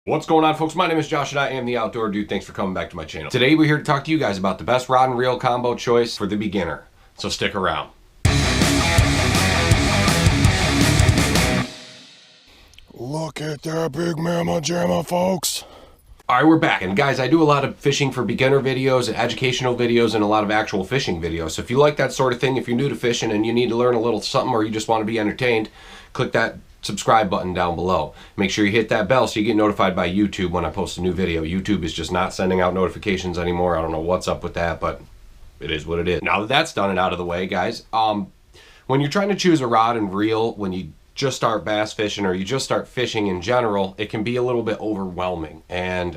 What's going on, folks? My name is Josh and I am the Outdoor Dude. Thanks for coming back to my channel. Today we're here to talk to you guys about the best rod and reel combo choice for the beginner. So stick around. Look at that big mamma jamma, folks. Alright, we're back. And guys, I do a lot of fishing for beginner videos and educational videos and a lot of actual fishing videos. So if you like that sort of thing, if you're new to fishing and you need to learn a little something or you just want to be entertained, click that subscribe button down below. Make sure you hit that bell so you get notified by YouTube when I post a new video. YouTube is just not sending out notifications anymore. I don't know what's up with that, but it is what it is. Now that that's done and out of the way, guys, when you're trying to choose a rod and reel, when you just start bass fishing or you just start fishing in general, it can be a little bit overwhelming. And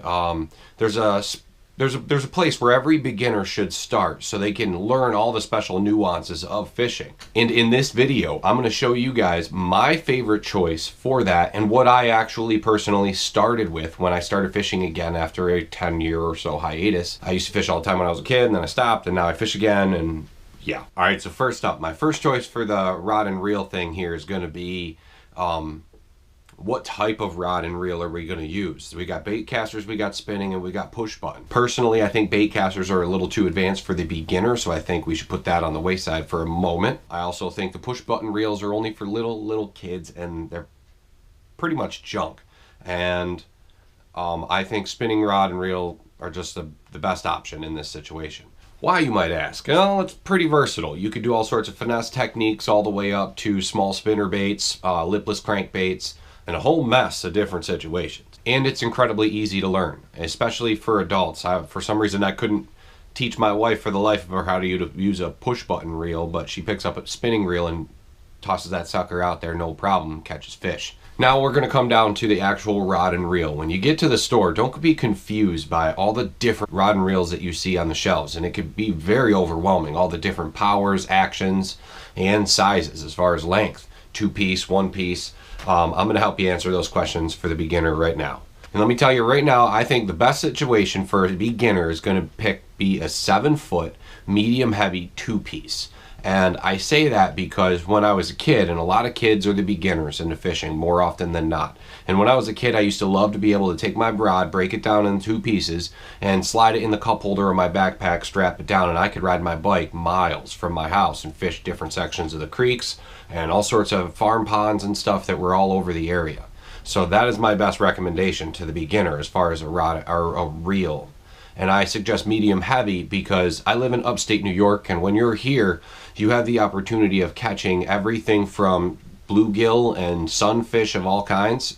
there's a place where every beginner should start so they can learn all the special nuances of fishing. And in this video, I'm going to show you guys my favorite choice for that and what I actually personally started with when I started fishing again after a 10-year or so hiatus. I used to fish all the time when I was a kid, and then I stopped, and now I fish again, and yeah. All right, so first up, my first choice for the rod and reel thing here is going to be what type of rod and reel are we going to use? We got bait casters, we got spinning, and we got push button. Personally, I think bait casters are a little too advanced for the beginner, so I think we should put that on the wayside for a moment. I also think the push button reels are only for little kids, and they're pretty much junk. And I think spinning rod and reel are just the best option in this situation. Why, you might ask? Well, it's pretty versatile. You could do all sorts of finesse techniques all the way up to small spinner baits, lipless crankbaits, and a whole mess of different situations. And it's incredibly easy to learn, especially for adults. For some reason, I couldn't teach my wife for the life of her how to use a push button reel, but she picks up a spinning reel and tosses that sucker out there, no problem, catches fish. Now we're going to come down to the actual rod and reel. When you get to the store, don't be confused by all the different rod and reels that you see on the shelves, and it could be very overwhelming, all the different powers, actions, and sizes as far as length. 2-piece, 1-piece. I'm going to help you answer those questions for the beginner right now. And let me tell you right now, I think the best situation for a beginner is going to be a 7-foot medium heavy 2-piece. And I say that because when I was a kid, and a lot of kids are the beginners into fishing more often than not. And when I was a kid, I used to love to be able to take my rod, break it down into 2 pieces, and slide it in the cup holder of my backpack, strap it down, and I could ride my bike miles from my house and fish different sections of the creeks and all sorts of farm ponds and stuff that were all over the area. So that is my best recommendation to the beginner as far as a rod or a reel. And I suggest medium heavy because I live in upstate New York, and when you're here, you have the opportunity of catching everything from bluegill and sunfish of all kinds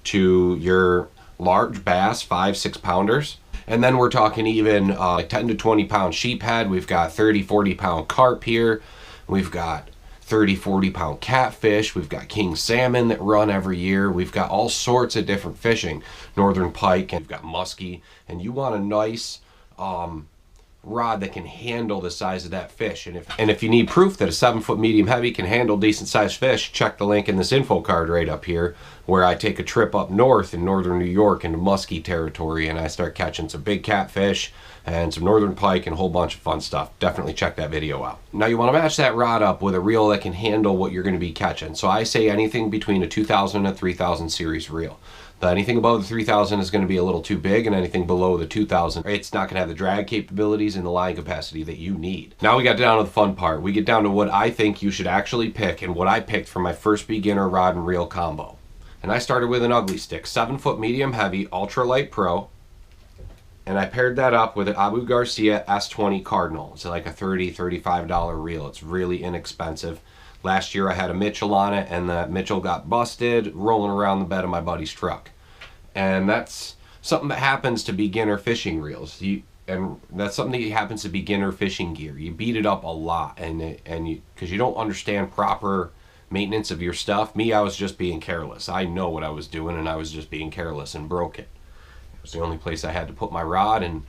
to your large bass, 5-6 pounders. And then we're talking even like 10 to 20 pound sheephead. We've got 30-40 pound carp here. We've got 30-40 pound catfish. We've got king salmon that run every year. We've got all sorts of different fishing, northern pike, and we've got muskie. And you want a nice rod that can handle the size of that fish. And if you need proof that a 7-foot medium heavy can handle decent sized fish, check the link in this info card right up here, where I take a trip up north in northern New York into muskie territory, and I start catching some big catfish and some northern pike and a whole bunch of fun stuff. Definitely check that video out. Now you want to match that rod up with a reel that can handle what you're going to be catching. So I say anything between a 2000 and a 3000 series reel. Anything above the 3000 is going to be a little too big, and anything below the 2000, it's not going to have the drag capabilities and the line capacity that you need. Now we got down to the fun part. We get down to what I think you should actually pick and what I picked for my first beginner rod and reel combo. And I started with an ugly stick, 7-foot medium heavy, ultralight pro. And I paired that up with an Abu Garcia S20 Cardinal. It's like a $30-$35 reel. It's really inexpensive. Last year I had a Mitchell on it, and that Mitchell got busted rolling around the bed of my buddy's truck. And that's something that happens to beginner fishing reels. And that's something that happens to beginner fishing gear. You beat it up a lot, because you don't understand proper maintenance of your stuff. Me, I was just being careless. I know what I was doing, and I was just being careless and broke it. It was the only place I had to put my rod, and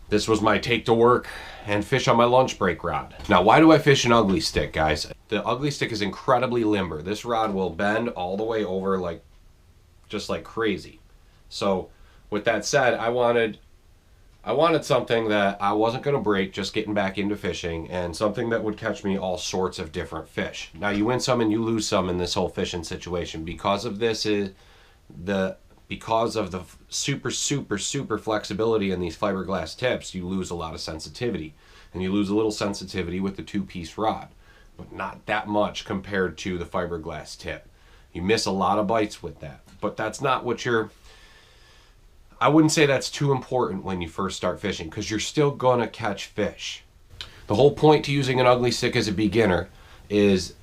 this was my take to work and fish on my lunch break rod. Now, why do I fish an ugly stick, guys? The ugly stick is incredibly limber. This rod will bend all the way over just like crazy. So with that said, I wanted something that I wasn't going to break just getting back into fishing, and something that would catch me all sorts of different fish. Now, you win some and you lose some in this whole fishing situation. Because of this, is the because of the super flexibility in these fiberglass tips, you lose a lot of sensitivity. And you lose a little sensitivity with the 2-piece rod, but not that much compared to the fiberglass tip. You miss a lot of bites with that, but that's not what I wouldn't say that's too important when you first start fishing, because you're still gonna catch fish. The whole point to using an ugly stick as a beginner is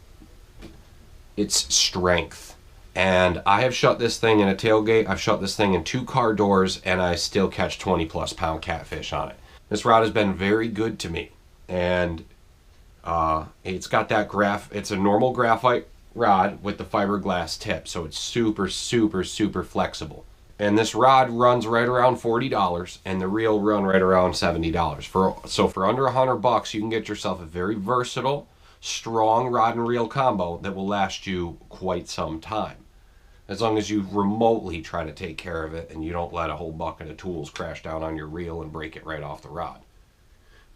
its strength. And I have shut this thing in a tailgate, I've shut this thing in 2 car doors, and I still catch 20+ pound catfish on it. This rod has been very good to me, and it's got that it's a normal graphite rod with the fiberglass tip, so it's super flexible. And this rod runs right around $40, and the reel run right around $70. So for under $100, you can get yourself a very versatile, strong rod and reel combo that will last you quite some time, as long as you remotely try to take care of it and you don't let a whole bucket of tools crash down on your reel and break it right off the rod.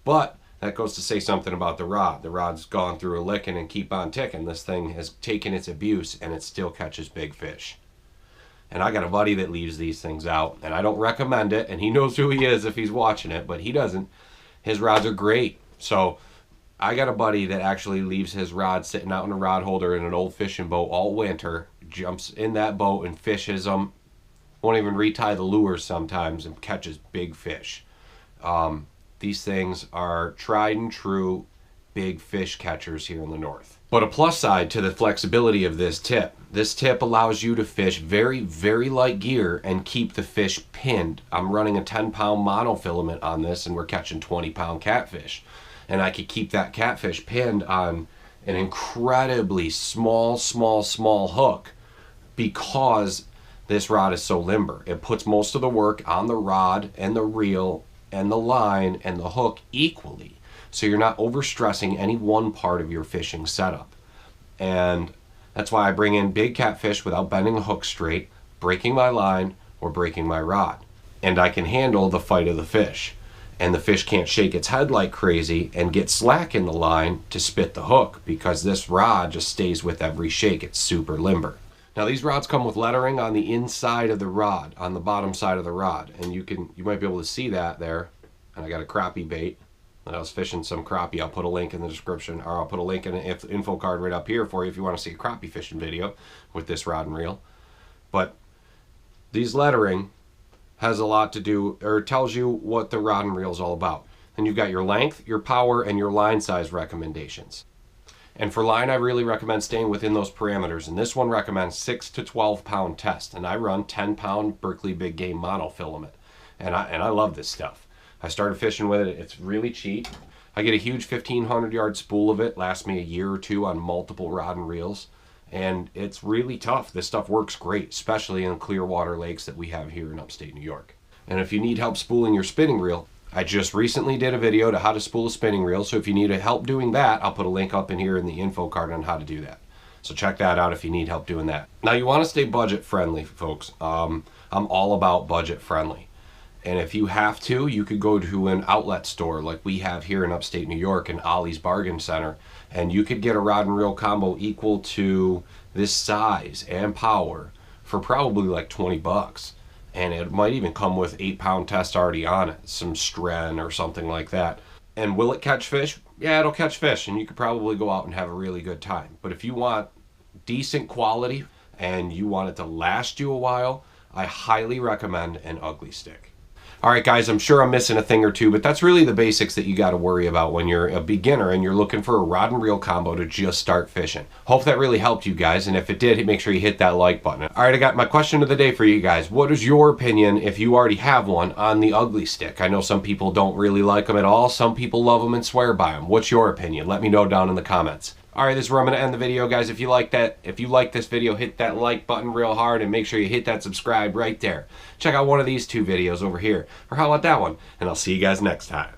But that goes to say something about the rod. The rod's gone through a licking and keep on ticking. This thing has taken its abuse and it still catches big fish. And I got a buddy that leaves these things out, and I don't recommend it, and he knows who he is if he's watching it, but he doesn't. His rods are great. So I got a buddy that actually leaves his rod sitting out in a rod holder in an old fishing boat all winter, jumps in that boat and fishes them, won't even retie the lures sometimes, and catches big fish. These things are tried and true big fish catchers here in the north. But a plus side to the flexibility of this tip allows you to fish very light gear and keep the fish pinned. I'm running a 10-pound monofilament on this, and we're catching 20-pound catfish. And I could keep that catfish pinned on an incredibly small hook because this rod is so limber. It puts most of the work on the rod and the reel and the line and the hook equally. So you're not overstressing any one part of your fishing setup. And that's why I bring in big catfish without bending the hook straight, breaking my line, or breaking my rod. And I can handle the fight of the fish. And the fish can't shake its head like crazy and get slack in the line to spit the hook, because this rod just stays with every shake. It's super limber. Now these rods come with lettering on the inside of the rod, on the bottom side of the rod. And you might be able to see that there. And I got a crappie bait. And I was fishing some crappie. I'll put a link in the description, or I'll put a link in the info card right up here for you if you want to see a crappie fishing video with this rod and reel. But these lettering has a lot to do, or tells you what the rod and reel is all about. And you've got your length, your power, and your line size recommendations. And for line, I really recommend staying within those parameters. And this one recommends 6 to 12 pound test. And I run 10-pound Berkley Big Game monofilament. And I love this stuff. I started fishing with it. It's really cheap. I get a huge 1,500 yard spool of it. Lasts me a year or two on multiple rod and reels. And it's really tough. This stuff works great, especially in clear water lakes that we have here in upstate New York. And if you need help spooling your spinning reel, I just recently did a video to how to spool a spinning reel. So if you need help doing that, I'll put a link up in here in the info card on how to do that. So check that out if you need help doing that. Now you want to stay budget friendly, folks. I'm all about budget friendly. And if you have to, you could go to an outlet store like we have here in upstate New York in Ollie's Bargain Center, and you could get a rod and reel combo equal to this size and power for probably like 20 bucks. And it might even come with 8-pound test already on it, some stren or something like that. And will it catch fish? Yeah, it'll catch fish, and you could probably go out and have a really good time. But if you want decent quality and you want it to last you a while, I highly recommend an ugly stick. All right, guys, I'm sure I'm missing a thing or two, but that's really the basics that you got to worry about when you're a beginner and you're looking for a rod and reel combo to just start fishing. Hope that really helped you guys, and if it did, make sure you hit that like button. All right, I got my question of the day for you guys. What is your opinion, if you already have one, on the ugly stick? I know some people don't really like them at all. Some people love them and swear by them. What's your opinion? Let me know down in the comments. All right, this is where I'm going to end the video, guys. If you like this video, hit that like button real hard and make sure you hit that subscribe right there. Check out one of these 2 videos over here. Or how about that one? And I'll see you guys next time.